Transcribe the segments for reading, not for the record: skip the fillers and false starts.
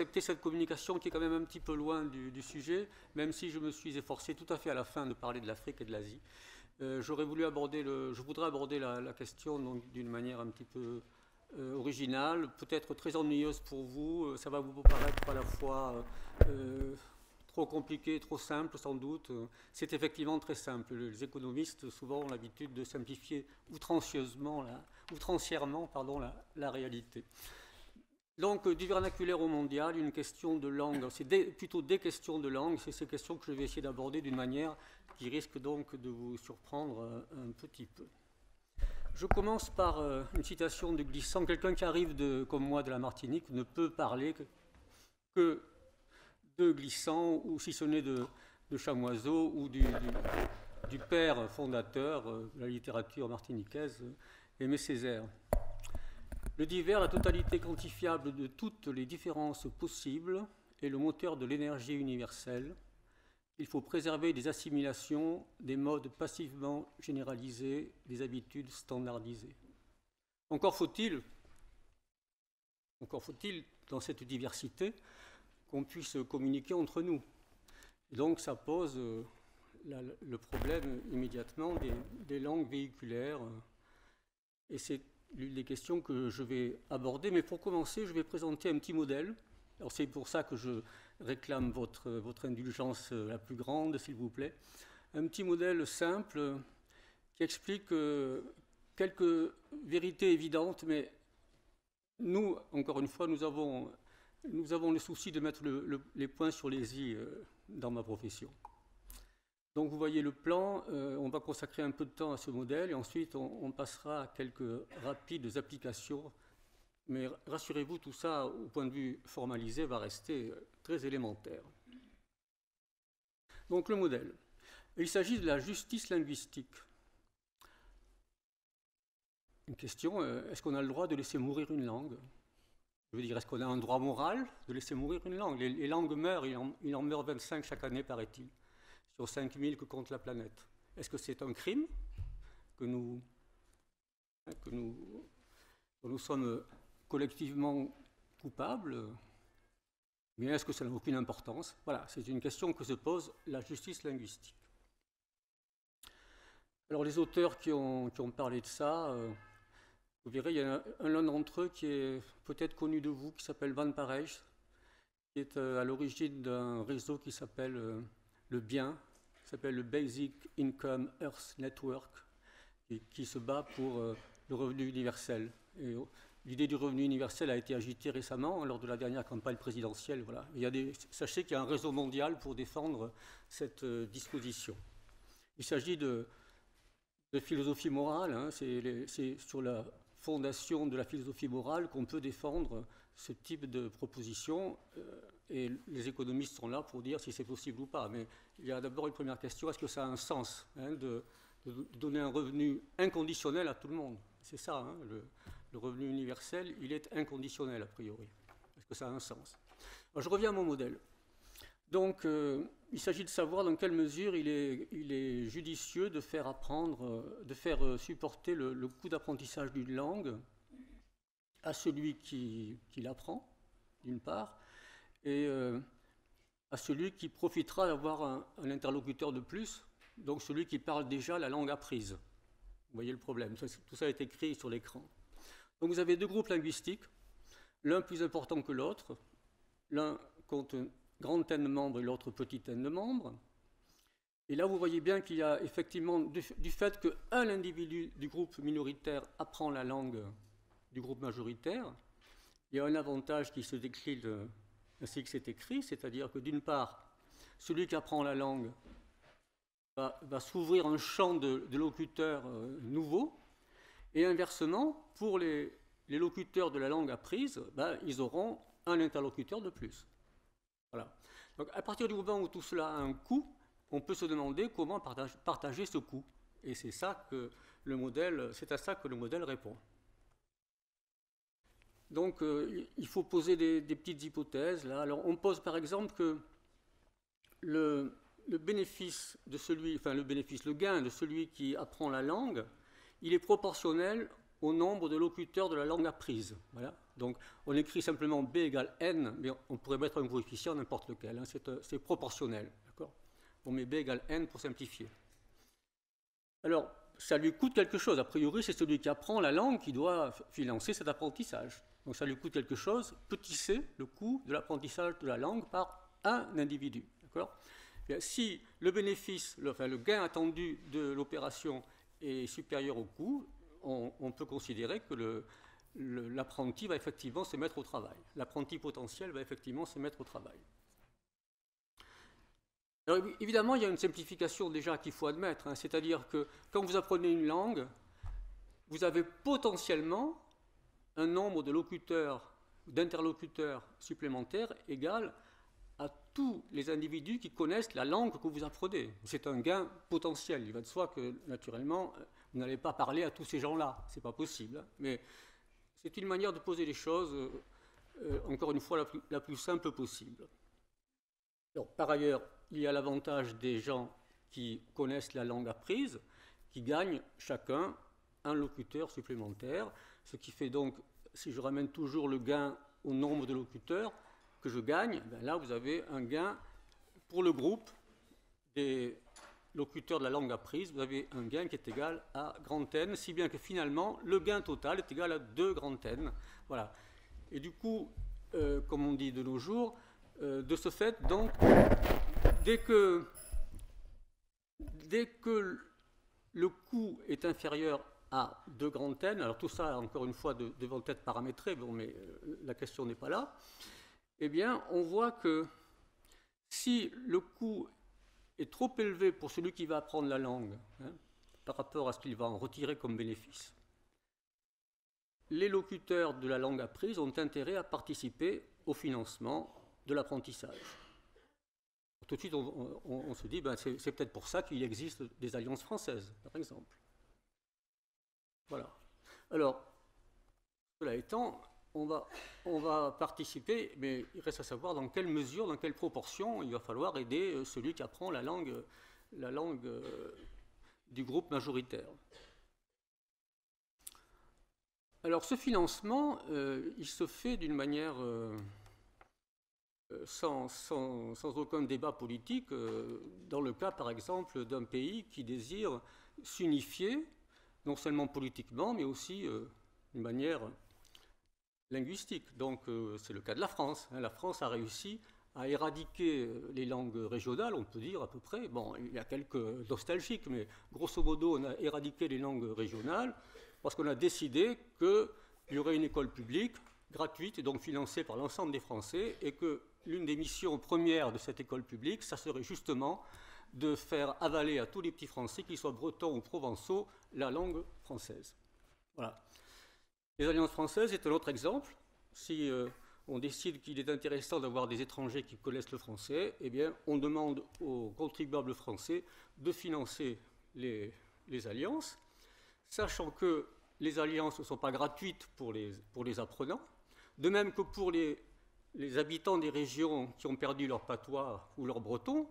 accepter cette communication qui est quand même un petit peu loin du sujet, même si je me suis efforcé tout à fait à la fin de parler de l'Afrique et de l'Asie. Je voudrais aborder la question d'une manière un petit peu originale, peut-être très ennuyeuse pour vous. Ça va vous paraître à la fois trop compliqué, trop simple sans doute. C'est effectivement très simple. Les économistes souvent ont l'habitude de simplifier outrancièrement la réalité. Donc, du vernaculaire au mondial, une question de langue, c'est plutôt des questions de langue, c'est ces questions que je vais essayer d'aborder d'une manière qui risque donc de vous surprendre un petit peu. Je commence par une citation de Glissant. Quelqu'un qui arrive, comme moi, de la Martinique ne peut parler que de Glissant, ou si ce n'est de Chamoiseau, ou du père fondateur de la littérature martiniquaise, Aimé Césaire. Le divers, la totalité quantifiable de toutes les différences possibles, est le moteur de l'énergie universelle. Il faut préserver des assimilations, des modes passivement généralisés, des habitudes standardisées. Encore faut-il, dans cette diversité, qu'on puisse communiquer entre nous. Et donc ça pose le problème immédiatement des langues véhiculaires. Et c'est l'une des questions que je vais aborder. Mais pour commencer, je vais présenter un petit modèle. Alors c'est pour ça que je réclame votre indulgence la plus grande, s'il vous plaît. Un petit modèle simple qui explique quelques vérités évidentes, mais nous, encore une fois, nous avons le souci de mettre les points sur les i dans ma profession. Donc vous voyez le plan, on va consacrer un peu de temps à ce modèle et ensuite on passera à quelques rapides applications. Mais rassurez-vous, tout ça, au point de vue formalisé, va rester très élémentaire. Donc le modèle. Il s'agit de la justice linguistique. Une question, est-ce qu'on a le droit de laisser mourir une langue? Je veux dire, est-ce qu'on a un droit moral de laisser mourir une langue? Les langues meurent, il en meurt 25 chaque année, paraît-il, sur 5000 que compte la planète. Est-ce que c'est un crime que nous sommes collectivement coupables? Mais est-ce que ça n'a aucune importance? Voilà, c'est une question que se pose la justice linguistique. Alors les auteurs qui ont parlé de ça, vous verrez, il y en a l'un d'entre eux qui est peut-être connu de vous, qui s'appelle Van Parijs, qui est à l'origine d'un réseau qui s'appelle le BIEN, qui s'appelle le Basic Income Earth Network, et qui se bat pour le revenu universel. Et l'idée du revenu universel a été agitée récemment lors de la dernière campagne présidentielle. Voilà. Sachez qu'il y a un réseau mondial pour défendre cette disposition. Il s'agit de philosophie morale, hein, c'est sur la fondation de la philosophie morale qu'on peut défendre ce type de proposition, et les économistes sont là pour dire si c'est possible ou pas. Mais il y a d'abord une première question, est-ce que ça a un sens de donner un revenu inconditionnel à tout le monde? C'est ça, hein, le revenu universel, il est inconditionnel a priori. Est-ce que ça a un sens? Alors, je reviens à mon modèle. Donc, il s'agit de savoir dans quelle mesure il est judicieux de faire supporter le coût d'apprentissage d'une langue à celui qui l'apprend, d'une part, et à celui qui profitera d'avoir un interlocuteur de plus, donc celui qui parle déjà la langue apprise. Vous voyez le problème, tout ça est écrit sur l'écran. Donc vous avez deux groupes linguistiques, l'un plus important que l'autre, l'un compte grande n de membres et l'autre petite n de membres. Et là, vous voyez bien qu'il y a effectivement, du fait qu'un individu du groupe minoritaire apprend la langue du groupe majoritaire, il y a un avantage qui se décline ainsi que c'est écrit, c'est-à-dire que d'une part, celui qui apprend la langue va s'ouvrir un champ de locuteurs nouveaux, et inversement, pour les locuteurs de la langue apprise, ils auront un interlocuteur de plus. Voilà. Donc, à partir du moment où tout cela a un coût, on peut se demander comment partager ce coût. Et c'est à ça que le modèle répond. Donc, il faut poser des petites hypothèses. Là. Alors, on pose par exemple que le gain de celui qui apprend la langue, il est proportionnel au nombre de locuteurs de la langue apprise. Voilà. Donc on écrit simplement B égale N, mais on pourrait mettre un coefficient n'importe lequel, hein, c'est proportionnel. On met B égale N pour simplifier. Alors, ça lui coûte quelque chose. A priori, c'est celui qui apprend la langue qui doit financer cet apprentissage. Donc ça lui coûte quelque chose, petit c, le coût de l'apprentissage de la langue par un individu. Si le bénéfice, le gain attendu de l'opération est supérieur au coût, on peut considérer que l'apprenti va effectivement se mettre au travail. L'apprenti potentiel va effectivement se mettre au travail. Alors, évidemment, il y a une simplification déjà qu'il faut admettre, hein, c'est-à-dire que quand vous apprenez une langue, vous avez potentiellement un nombre de locuteurs, d'interlocuteurs supplémentaires égal à tous les individus qui connaissent la langue que vous apprenez. C'est un gain potentiel. Il va de soi que, naturellement, vous n'allez pas parler à tous ces gens-là. Ce n'est pas possible. Hein, mais c'est une manière de poser les choses, encore une fois, la plus simple possible. Alors, par ailleurs, il y a l'avantage des gens qui connaissent la langue apprise, qui gagnent chacun un locuteur supplémentaire, ce qui fait donc, si je ramène toujours le gain au nombre de locuteurs que je gagne, ben là vous avez un gain pour le groupe des locuteurs de la langue apprise, vous avez un gain qui est égal à grand N, si bien que finalement le gain total est égal à 2 grand N. Voilà. Et du coup, comme on dit de nos jours, de ce fait, donc, dès que le coût est inférieur à 2 grand N, alors tout ça, encore une fois, devant être paramétré, bon, mais la question n'est pas là, eh bien, on voit que si le coût est trop élevé pour celui qui va apprendre la langue, hein, par rapport à ce qu'il va en retirer comme bénéfice, les locuteurs de la langue apprise ont intérêt à participer au financement de l'apprentissage. Tout de suite, on se dit, ben, c'est peut-être pour ça qu'il existe des alliances françaises, par exemple. Voilà. Alors, cela étant, on va participer, mais il reste à savoir dans quelle mesure, dans quelle proportion il va falloir aider celui qui apprend la langue du groupe majoritaire. Alors, ce financement, il se fait d'une manière sans aucun débat politique, dans le cas, par exemple, d'un pays qui désire s'unifier, non seulement politiquement, mais aussi d'une manière linguistique. Donc, c'est le cas de la France. Hein. La France a réussi à éradiquer les langues régionales, on peut dire à peu près. Bon, il y a quelques nostalgiques, mais grosso modo, on a éradiqué les langues régionales parce qu'on a décidé qu'il y aurait une école publique gratuite et donc financée par l'ensemble des Français, et que l'une des missions premières de cette école publique, ça serait justement de faire avaler à tous les petits Français, qu'ils soient bretons ou provençaux, la langue française. Voilà. Les alliances françaises est un autre exemple. Si on décide qu'il est intéressant d'avoir des étrangers qui connaissent le français, eh bien, on demande aux contribuables français de financer les alliances, sachant que les alliances ne sont pas gratuites pour les apprenants, de même que pour les habitants des régions qui ont perdu leur patois ou leur breton,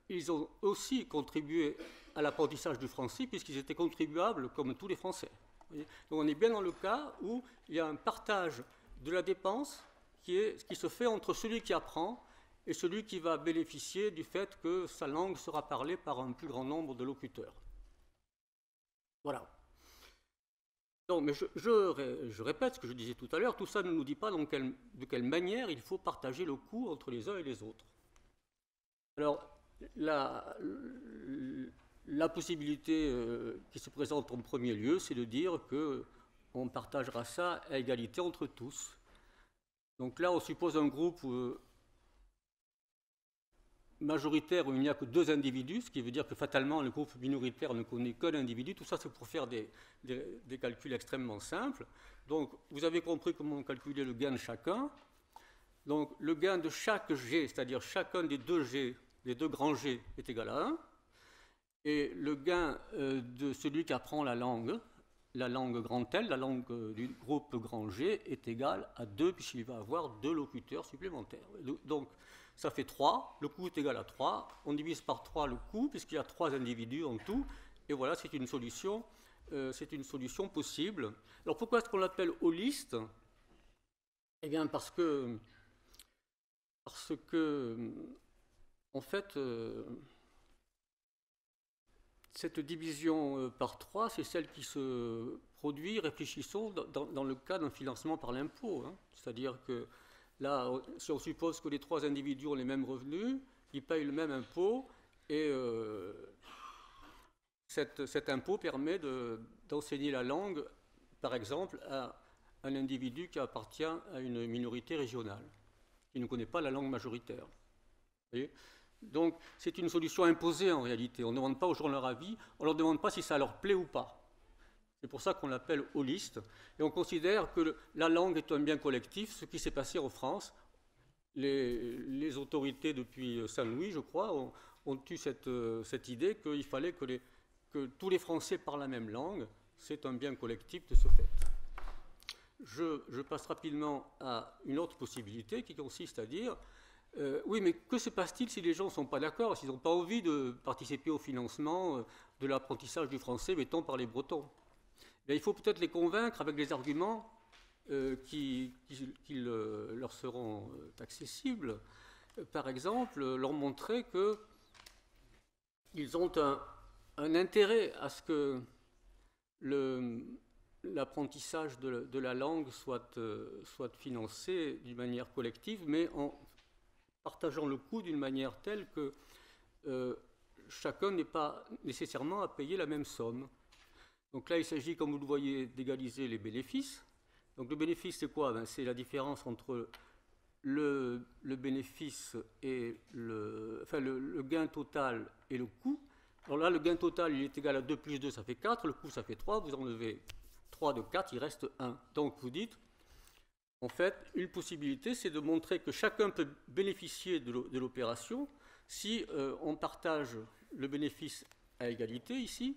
ils ont aussi contribué à l'apprentissage du français puisqu'ils étaient contribuables comme tous les Français. Donc on est bien dans le cas où il y a un partage de la dépense qui se fait entre celui qui apprend et celui qui va bénéficier du fait que sa langue sera parlée par un plus grand nombre de locuteurs. Voilà. Non, mais je répète ce que je disais tout à l'heure, tout ça ne nous dit pas de quelle manière il faut partager le coût entre les uns et les autres. Alors, la possibilité qui se présente en premier lieu, c'est de dire qu'on partagera ça à égalité entre tous. Donc là, on suppose un groupe majoritaire où il n'y a que 2 individus, ce qui veut dire que fatalement le groupe minoritaire ne connaît qu'un individu. Tout ça, c'est pour faire des calculs extrêmement simples. Donc, vous avez compris comment calculer le gain de chacun. Donc, le gain de chaque G, c'est-à-dire chacun des 2 G, des 2 grands G, est égal à 1. Et le gain de celui qui apprend la langue grand L, la langue du groupe grand G, est égal à 2, puisqu'il va avoir 2 locuteurs supplémentaires. Donc, ça fait 3, le coût est égal à 3, on divise par 3 le coût, puisqu'il y a 3 individus en tout, et voilà, c'est une solution possible. Alors pourquoi est-ce qu'on l'appelle holiste? Eh bien, parce que en fait, cette division par 3, c'est celle qui se produit, réfléchissons, dans le cas d'un financement par l'impôt, hein. C'est-à-dire que là, si on suppose que les 3 individus ont les mêmes revenus, ils payent le même impôt, et cet impôt permet d'enseigner la langue, par exemple, à un individu qui appartient à une minorité régionale, qui ne connaît pas la langue majoritaire. Vous voyez ? Donc, c'est une solution imposée en réalité. On ne demande pas aux gens leur avis, on ne leur demande pas si ça leur plaît ou pas. C'est pour ça qu'on l'appelle holiste. Et on considère que la langue est un bien collectif, ce qui s'est passé en France. Les autorités depuis Saint-Louis, je crois, ont eu cette idée qu'il fallait que tous les Français parlent la même langue. C'est un bien collectif de ce fait. Je passe rapidement à une autre possibilité qui consiste à dire oui, mais que se passe-t-il si les gens ne sont pas d'accord, s'ils n'ont pas envie de participer au financement de l'apprentissage du français, mettons par les Bretons? Bien, il faut peut-être les convaincre avec des arguments qui leur seront accessibles. Par exemple, leur montrer qu'ils ont un intérêt à ce que l'apprentissage de la langue soit financé d'une manière collective, mais en partageant le coût d'une manière telle que chacun n'est pas nécessairement à payer la même somme. Donc là, il s'agit, comme vous le voyez, d'égaliser les bénéfices. Donc le bénéfice, c'est quoi? Ben, c'est la différence entre le bénéfice et le gain total et le coût. Alors là, le gain total, il est égal à 2 plus 2, ça fait 4. Le coût, ça fait 3. Vous enlevez 3 de 4, il reste 1. Donc vous dites, en fait, une possibilité, c'est de montrer que chacun peut bénéficier de l'opération si on partage le bénéfice à égalité ici.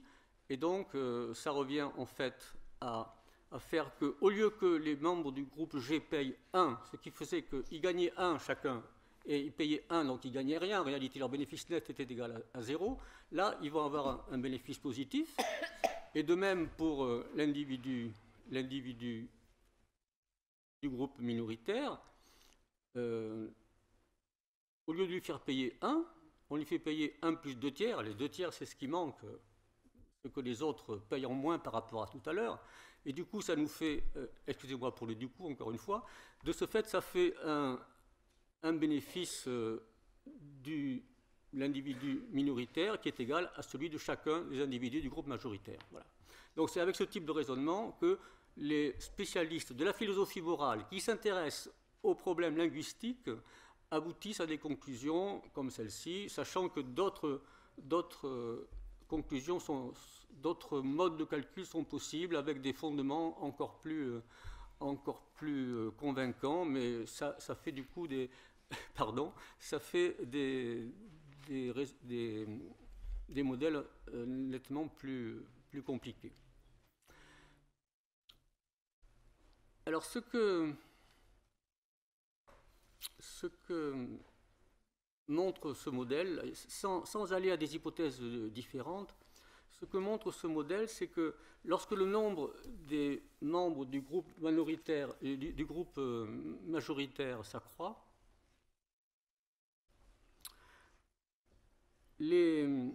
Et donc, ça revient en fait à faire qu'au lieu que les membres du groupe G payent 1, ce qui faisait qu'ils gagnaient 1 chacun, et ils payaient 1, donc ils ne gagnaient rien, en réalité leur bénéfice net était égal à 0, là, ils vont avoir un bénéfice positif. Et de même pour l'individu du groupe minoritaire, au lieu de lui faire payer 1, on lui fait payer 1 plus 2 tiers. Les 2 tiers, c'est ce qui manque, ce que les autres payent en moins par rapport à tout à l'heure. Et du coup, ça nous fait, excusez-moi pour le du coup, encore une fois, de ce fait, ça fait un bénéfice de l'individu minoritaire qui est égal à celui de chacun des individus du groupe majoritaire. Voilà. Donc c'est avec ce type de raisonnement que les spécialistes de la philosophie morale qui s'intéressent aux problèmes linguistiques aboutissent à des conclusions comme celle-ci, sachant que d'autres conclusions, d'autres modes de calcul sont possibles avec des fondements encore plus convaincants, mais ça fait du coup ça fait des modèles nettement plus compliqués. Alors ce que montre ce modèle, sans aller à des hypothèses différentes, ce que montre ce modèle, c'est que lorsque le nombre des membres du groupe minoritaire et du groupe majoritaire s'accroît, ils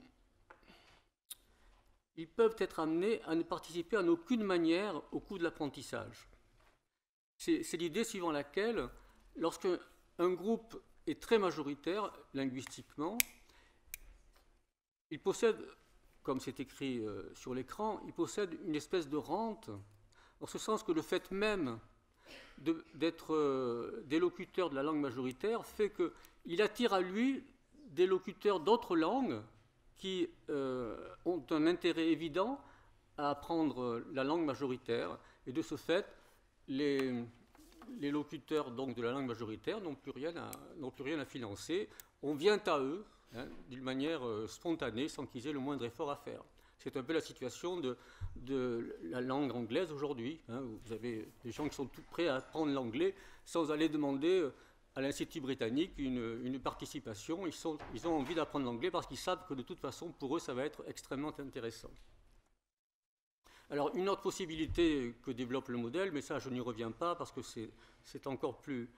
peuvent être amenés à ne participer en aucune manière au coût de l'apprentissage. C'est l'idée suivant laquelle, lorsque un groupe est très majoritaire linguistiquement, il possède, comme c'est écrit sur l'écran, il possède une espèce de rente, en ce sens que le fait même d'être des locuteurs de la langue majoritaire fait qu'il attire à lui des locuteurs d'autres langues qui ont un intérêt évident à apprendre la langue majoritaire. Et de ce fait, les locuteurs donc, de la langue majoritaire n'ont plus rien à financer. On vient à eux d'une manière spontanée, sans qu'ils aient le moindre effort à faire. C'est un peu la situation de la langue anglaise aujourd'hui. Vous avez des gens qui sont tout prêts à apprendre l'anglais sans aller demander à l'Institut britannique une participation. Ils ont envie d'apprendre l'anglais parce qu'ils savent que de toute façon, pour eux, ça va être extrêmement intéressant. Alors, une autre possibilité que développe le modèle, mais ça, je n'y reviens pas parce que c'est encore plus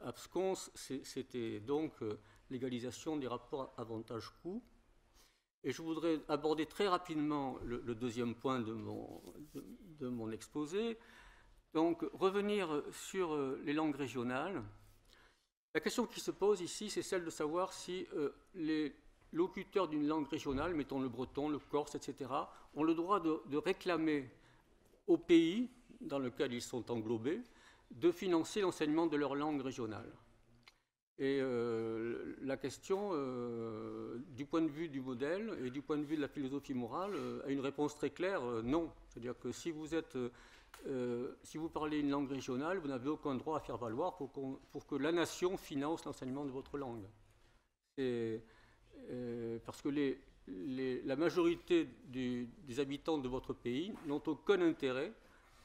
absconce, c'était donc l'égalisation des rapports avantage-coût. Et je voudrais aborder très rapidement le deuxième point de mon exposé. Donc, revenir sur les langues régionales. La question qui se pose ici, c'est celle de savoir si les locuteurs d'une langue régionale, mettons le breton, le corse, etc., ont le droit de réclamer au pays dans lequel ils sont englobés de financer l'enseignement de leur langue régionale. Et la question, du point de vue du modèle et du point de vue de la philosophie morale, a une réponse très claire, non. C'est-à-dire que si vous parlez une langue régionale, vous n'avez aucun droit à faire valoir pour que la nation finance l'enseignement de votre langue. Parce que la majorité des habitants de votre pays n'ont aucun intérêt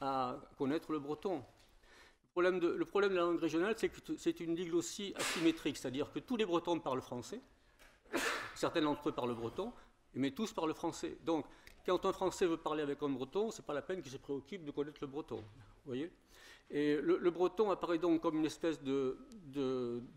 à connaître le breton. Le problème de la langue régionale, c'est que c'est une diglossie asymétrique, c'est-à-dire que tous les Bretons parlent français, certains d'entre eux parlent breton, mais tous parlent français. Donc, quand un Français veut parler avec un Breton, ce n'est pas la peine qu'il se préoccupe de connaître le breton. Vous voyez ? Et le breton apparaît donc comme une espèce de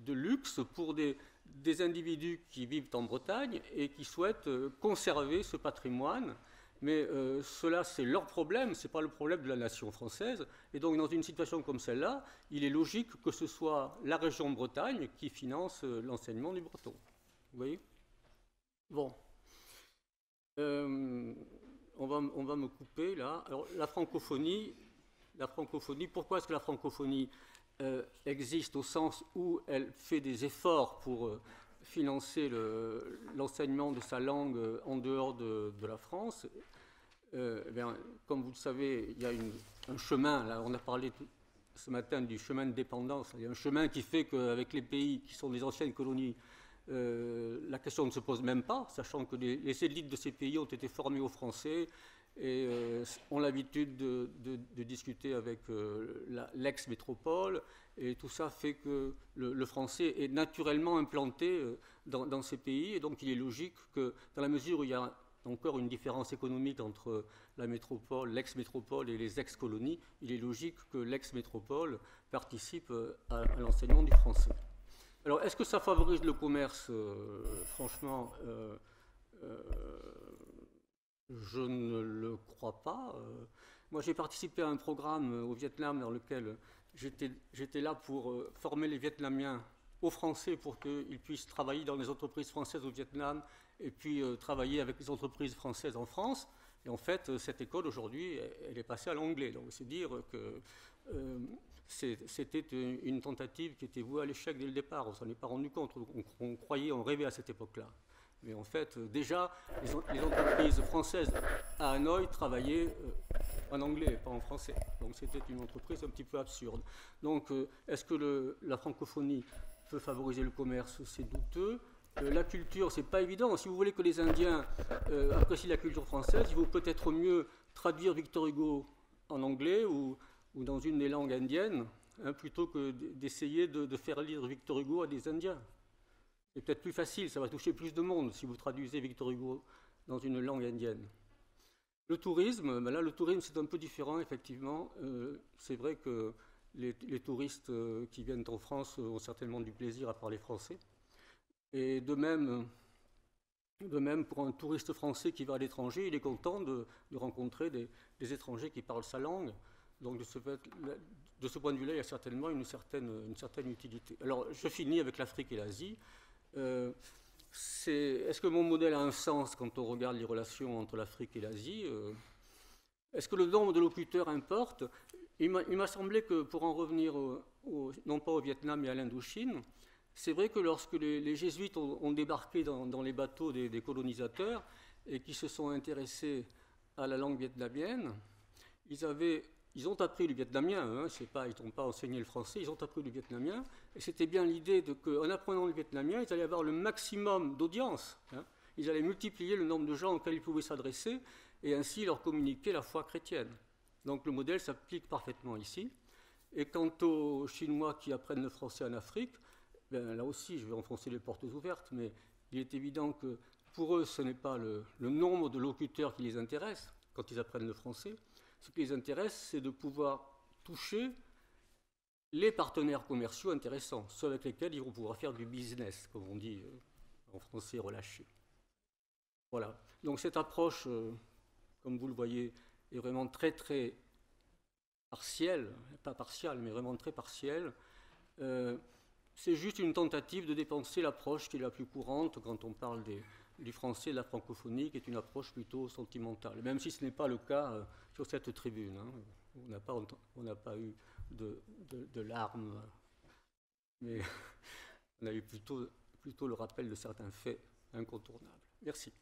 luxe pour des individus qui vivent en Bretagne et qui souhaitent conserver ce patrimoine. Mais cela, c'est leur problème, ce n'est pas le problème de la nation française. Et donc, dans une situation comme celle-là, il est logique que ce soit la région Bretagne qui finance l'enseignement du breton. Vous voyez ? Bon. On va me couper, là. Alors, la francophonie, pourquoi est-ce que la francophonie existe au sens où elle fait des efforts pour financer l'enseignement de sa langue en dehors de la France? Comme vous le savez, il y a un chemin, là, on a parlé ce matin du chemin de dépendance, il y a un chemin qui fait qu'avec les pays qui sont des anciennes colonies, la question ne se pose même pas, sachant que les élites de ces pays ont été formées aux Français et ont l'habitude de discuter avec l'ex-métropole, et tout ça fait que le français est naturellement implanté dans ces pays, et donc il est logique que dans la mesure où il y a encore une différence économique entre la métropole, l'ex-métropole et les ex-colonies, il est logique que l'ex-métropole participe à l'enseignement du français. Alors, est-ce que ça favorise le commerce? Franchement, je ne le crois pas. Moi, j'ai participé à un programme au Vietnam dans lequel j'étais là pour former les Vietnamiens aux Français pour qu'ils puissent travailler dans les entreprises françaises au Vietnam et puis travailler avec les entreprises françaises en France. Et en fait, cette école, aujourd'hui, elle est passée à l'anglais. Donc, c'est dire que c'était une tentative qui était vouée à l'échec dès le départ. On ne s'en est pas rendu compte. On rêvait à cette époque-là. Mais en fait, déjà, les entreprises françaises à Hanoï travaillaient en anglais, pas en français. Donc c'était une entreprise un petit peu absurde. Donc est-ce que la francophonie peut favoriser le commerce? C'est douteux. La culture, c'est pas évident. Si vous voulez que les Indiens apprécient la culture française, il vaut peut-être mieux traduire Victor Hugo en anglais ou dans une des langues indiennes, hein, plutôt que d'essayer de faire lire Victor Hugo à des Indiens. C'est peut-être plus facile, ça va toucher plus de monde si vous traduisez Victor Hugo dans une langue indienne. Le tourisme, ben là, le tourisme c'est un peu différent, effectivement. C'est vrai que les touristes qui viennent en France ont certainement du plaisir à parler français. Et de même pour un touriste français qui va à l'étranger, il est content de rencontrer des étrangers qui parlent sa langue. Donc de ce point de vue-là, il y a certainement une certaine utilité. Alors je finis avec l'Afrique et l'Asie. Est-ce que mon modèle a un sens quand on regarde les relations entre l'Afrique et l'Asie? Est-ce que le nombre de locuteurs importe? Il m'a semblé que, pour en revenir non pas au Vietnam mais à l'Indochine, c'est vrai que lorsque les jésuites ont débarqué dans les bateaux des colonisateurs et qui se sont intéressés à la langue vietnamienne, ils ont appris le vietnamien, hein, ils n'ont pas enseigné le français, ils ont appris le vietnamien, et c'était bien l'idée qu'en apprenant le vietnamien, ils allaient avoir le maximum d'audience, hein, ils allaient multiplier le nombre de gens auxquels ils pouvaient s'adresser, et ainsi leur communiquer la foi chrétienne. Donc le modèle s'applique parfaitement ici. Et quant aux Chinois qui apprennent le français en Afrique, ben, là aussi, je vais enfoncer les portes ouvertes, mais il est évident que pour eux, ce n'est pas le nombre de locuteurs qui les intéresse, quand ils apprennent le français. Ce qui les intéresse, c'est de pouvoir toucher les partenaires commerciaux intéressants, ceux avec lesquels ils vont pouvoir faire du business, comme on dit en français relâché. Voilà. Donc cette approche, comme vous le voyez, est vraiment très très partielle, pas partiale, mais vraiment très partielle. C'est juste une tentative de dépenser l'approche qui est la plus courante quand on parle du français, de la francophonie, qui est une approche plutôt sentimentale, même si ce n'est pas le cas sur cette tribune. Hein. On n'a pas eu de larmes, mais on a eu plutôt le rappel de certains faits incontournables. Merci.